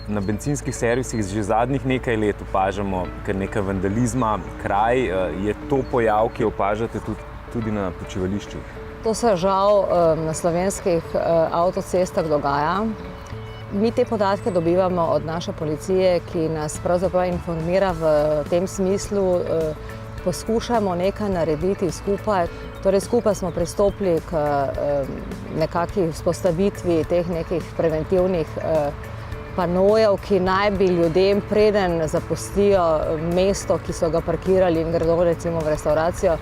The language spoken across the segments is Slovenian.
Na bencinskih servisih že zadnjih nekaj let opažamo kar nekaj vandalizma, kraj. Je to pojav, ki opažate tudi na počivališčih? To se žal na slovenskih avtocestah dogaja. Mi te podatke dobivamo od naše policije, ki nas pravzaprav informira v tem smislu, poskušamo nekaj narediti skupaj. Torej skupaj smo pristopili k nekakšni vzpostavitvi teh nekih preventivnih panojev, ki naj bi ljudem, preden zapustijo mesto, ki so ga parkirali in gredo recimo v restavracijo,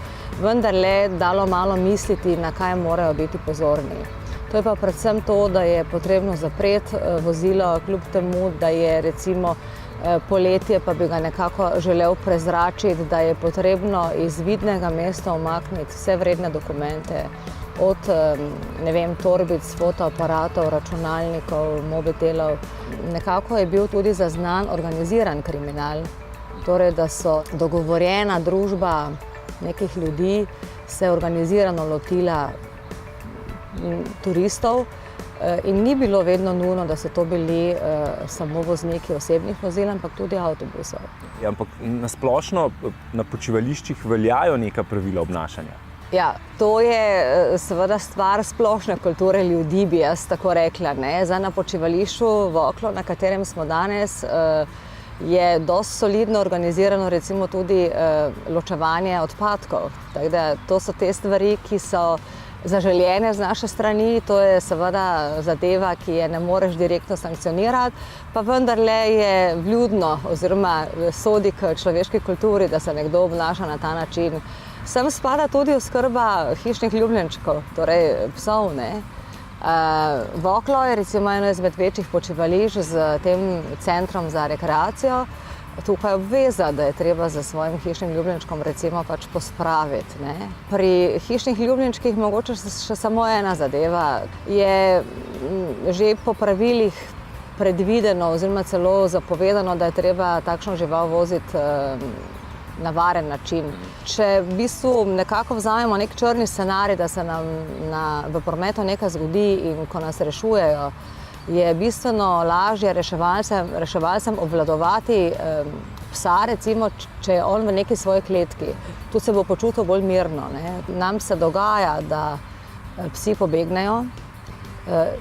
vendarle dalo malo misliti, na kaj morajo biti pozorni. To je pa predvsem to, da je potrebno zapreti vozilo, kljub temu, da je recimo poletje, pa bi ga nekako želel prezračiti, da je potrebno iz vidnega mesta umakniti vse vredne dokumente, od torbic, fotoaparatov, računalnikov, mobitelov. Nekako je bil tudi zaznan organiziran kriminal, torej da so dogovorjena družba nekih ljudi se organizirano lotila turistov in ni bilo vedno nujno, da so to bili samo vozniki osebnih vozil, ampak tudi avtobusov. Ja, ampak na splošno na počivališčih veljajo neka pravila obnašanja? Ja, to je seveda stvar splošne kulture ljudi, bi jaz tako rekla. Zdaj na počivališču Voklo, na katerem smo danes, je dosti solidno organizirano recimo tudi ločevanje odpadkov. Tako da to so te stvari, ki so zaželjene z naše strani, to je seveda zadeva, ki je ne moreš direktno sankcionirati, pa vendarle je vljudno oziroma sodi k človeški kulturi, da se nekdo obnaša na ta način. Sem spada tudi oskrba hišnih ljubljenčkov, torej psov. Voklo je recimo eno izmed večjih počivališč z tem centrom za rekreacijo. Tukaj je obveza, da je treba za svojim hišnim ljubljenčkom recimo pač pospraviti. Pri hišnih ljubljenčkih mogoče še samo ena zadeva. Je že po pravilih predvideno oziroma celo zapovedano, da je treba takšno žival voziti na varen način. Če v bistvu nekako vzamemo nek črni scenarij, da se nam v prometu nekaj zgodi in ko nas rešujejo, je bistveno lažje reševalcem obvladovati psa, recimo, če je on v neki svoji kletki. Tu se bo počutil bolj mirno. Nam se dogaja, da psi pobegnejo,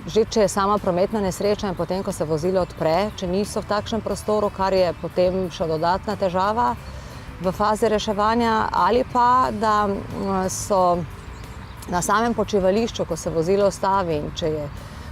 že če je sama prometna nesreča in potem, ko se vozilo odpre, če niso v takšnem prostoru, kar je potem še dodatna težava v fazi reševanja, ali pa da so na samem počivališču, ko se vozilo ustavi in če je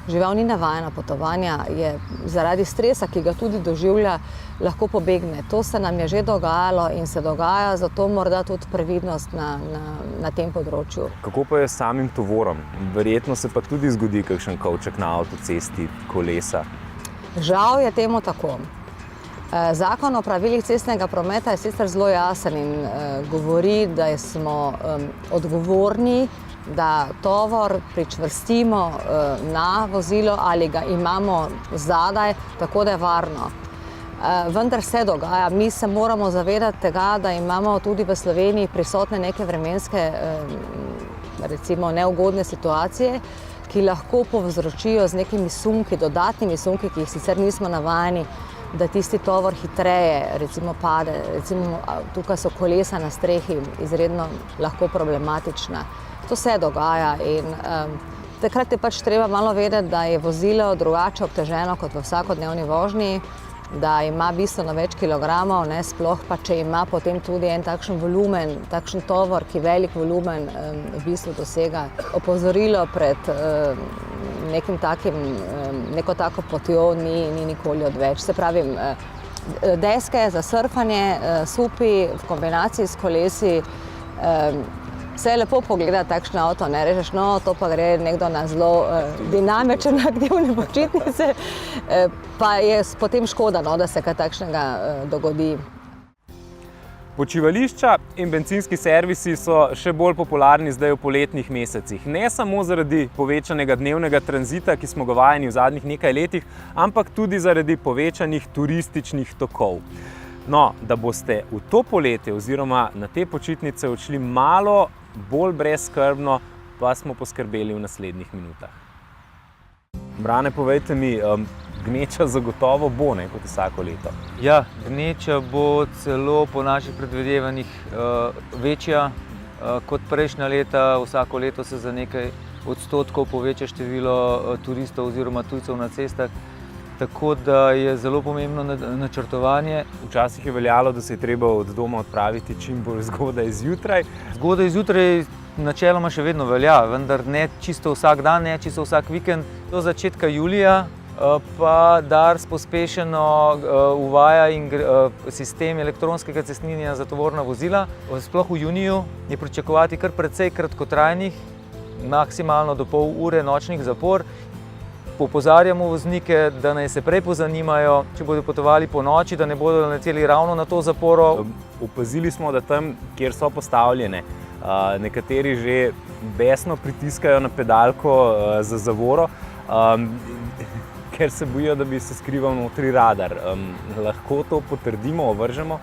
žival ni navajena potovanja, je zaradi stresa, ki ga tudi doživlja, lahko pobegne. To se nam je že dogajalo in se dogaja, zato morda tudi previdnost na tem področju. Kako pa je s samim tovorom? Verjetno se pa tudi zgodi kakšen kovček na avtocesti, kolesa. Žal je temu tako. Zakon o pravilih cestnega prometa je sicer zelo jasen in govori, da smo odgovorni, da tovor pričvrstimo na vozilo ali ga imamo zadaj, tako da je varno. Vendar se dogaja, mi se moramo zavedati tega, da imamo tudi v Sloveniji prisotne neke vremenske, recimo neugodne situacije, ki lahko povzročijo z nekimi sunki, dodatnimi sunki, ki jih sicer nismo navajeni, da tisti tovor hitreje recimo pade. Recimo tukaj so kolesa na strehi izredno lahko problematična. To se dogaja in takrat je pač treba malo vedeti, da je vozilo drugače obteženo kot v vsakodnevni vožnji, da ima bistveno več kilogramov, sploh pa če ima potem tudi en takšen volumen, takšen tovor, ki velik volumen v bistvu dosega. Opozorilo pred neko tako potjo ni nikoli odveč. Se pravi, deske za surfanje, supi v kombinaciji s kolesi, se je lepo pogledati takšno avto, rečeš, no, to pa gre nekdo na zelo dinamičen, aktivne počitnice, pa je potem škoda, da se kaj takšnega dogodi. Počivališča in bencinski servisi so še bolj popularni zdaj v poletnih mesecih. Ne samo zaradi povečanega dnevnega tranzita, ki smo ga vajeni v zadnjih nekaj letih, ampak tudi zaradi povečanih turističnih tokov. No, da boste v to poletje oziroma na te počitnice odšli malo bolj brezskrbno, pa smo poskrbeli v naslednjih minutah. Brane, povejte mi, gneča zagotovo bo, ne, kot vsako leto. Ja, gneča bo celo po naših predvidevanjih večja kot prejšnja leta. Vsako leto se za nekaj odstotkov poveča število turistov oziroma tujcev na cestah. Tako da je zelo pomembno načrtovanje. Včasih je veljalo, da se je treba od doma odpraviti čim bolj zgodaj zjutraj. Zgodaj zjutraj načeloma še vedno velja, vendar ne čisto vsak dan, ne čisto vsak vikend. Do začetka julija pa Dars pospešeno uvaja sistem elektronskega cestninjenja za tovorna vozila. Sploh v juniju je pričakovati kar precej kratkotrajnih, maksimalno do pol ure nočnih zapor. Opozarjamo voznike, da naj se prej pozanimajo, če bodo potovali po noči, da ne bodo naleteli ravno na to zaporo. Opazili smo, da tam, kjer so postavljene, nekateri že besno pritiskajo na pedalko za zavoro, ker se bojijo, da bi se skrival notri radar. Lahko to potrdimo, ovržemo?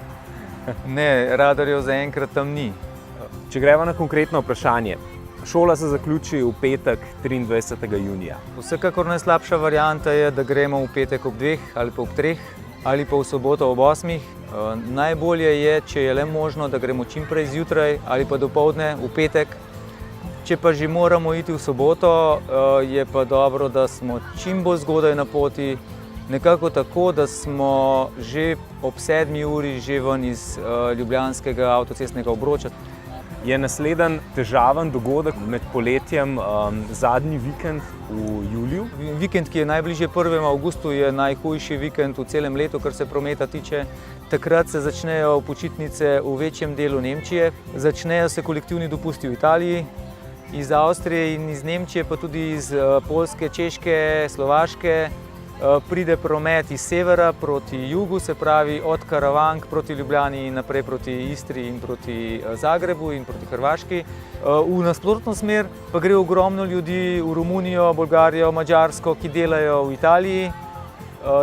Ne, radarjev zaenkrat tam ni. Če gremo na konkretno vprašanje. Šola se zaključi v petek 23. junija. Vsekakor najslabša varianta je, da gremo v petek ob 2 ali pa ob 3 ali pa v soboto ob 8. Najbolje je, če je le možno, da gremo čim prej zjutraj ali pa dopoldne v petek. Če pa že moramo iti v soboto, je pa dobro, da smo čim bolj zgodaj na poti, nekako tako, da smo že ob 7. uri že ven iz ljubljanskega avtocestnega obroča. Je naslednji težaven dogodek med poletjem zadnji vikend v juliju. Vikend, ki je najbližje 1. avgustu, je najhujši vikend v celem letu, kar se prometa tiče. Takrat se začnejo počitnice v večjem delu Nemčije, začnejo se kolektivni dopusti v Italiji, iz Avstrije in iz Nemčije, pa tudi iz Poljske, Češke, Slovaške. Pride promet iz severa proti jugu, se pravi od Karavank proti Ljubljani in naprej proti Istri in proti Zagrebu in proti Hrvaški. V nasprotno smer pa gre ogromno ljudi v Romunijo, Bolgarijo, Madžarsko, ki delajo v Italiji,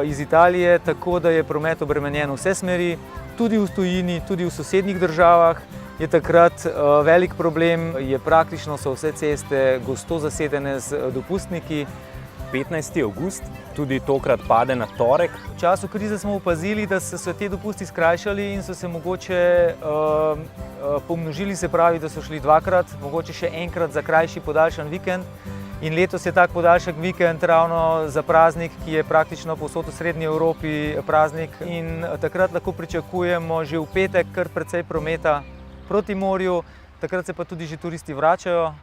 iz Italije, tako da je promet obremenjen v vse smeri, tudi v tujini, tudi v sosednjih državah. Je takrat velik problem, je praktično so vse ceste gosto zasedene z dopustniki. 15. avgust, tudi tokrat pade na torek. V času krize smo opazili, da so se te dopusti skrajšali in so se mogoče pomnožili, se pravi, da so šli dvakrat, mogoče še enkrat za krajši podaljšan vikend. In letos je tak podaljšan vikend ravno za praznik, ki je praktično povsod v srednji Evropi praznik. In takrat lahko pričakujemo že v petek kar precej prometa proti morju, takrat se pa tudi že turisti vračajo.